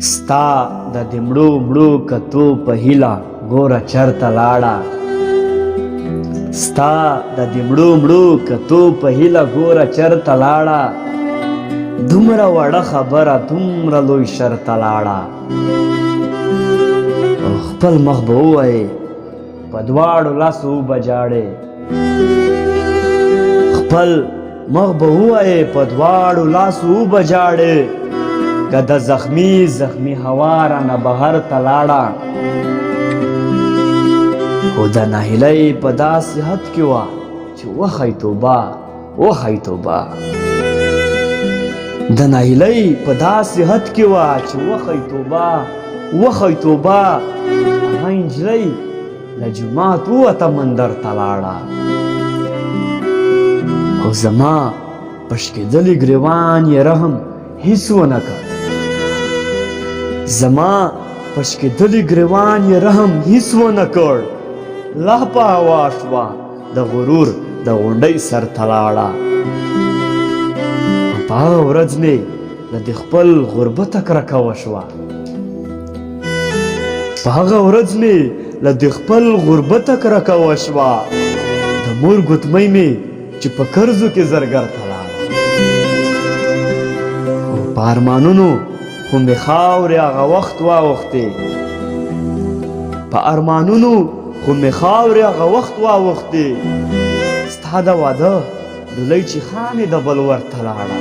ستا د دې مړو مړو کتو په هیله ګوره چرته لاړه ستا د دې مړو مړو کتو په هیله ګوره چرته لاړه دومره وړه خبره دومره لوی شرته لاړه خپل مخ به ووایې په دواړو لاسو وبه جاړې خپل مخ به ووایې په دواړو لاسو وبه جاړې که د زخمی زخمی هوا رانه بهر ته لاړه خو د ناهیلۍ په داسې حد کې وه چې وښی توبه وښی توبه د ناهیلۍ په داسې حد کې وه چې وښی توبه وښی توبه هغه نجلۍ له جومات ووته مندر ته لاړه او زما پشکېدلي ګریوان یې رحم هېڅ ونه کړ زما پشکېدلي ګریوان یې رحم هېڅ ونه کړ لا په هوا شوه د غرور د غونډۍ سر ته لاړه په هغه ورځ مې له دې خپل غربته کرکه وشوه په هغه ورځ مې له دې خپل غربته کرکه وشوه د مور ګوتمۍ مې چې په کرزو کې زرګر ته لاړه او په ارمانونو خو مې خاورې هغه وخت واوښتې په ارمانونو خو مې خاورې هغه وخت واوښتې ستا د واده ډولۍ چې خامې د بل ورته لاړه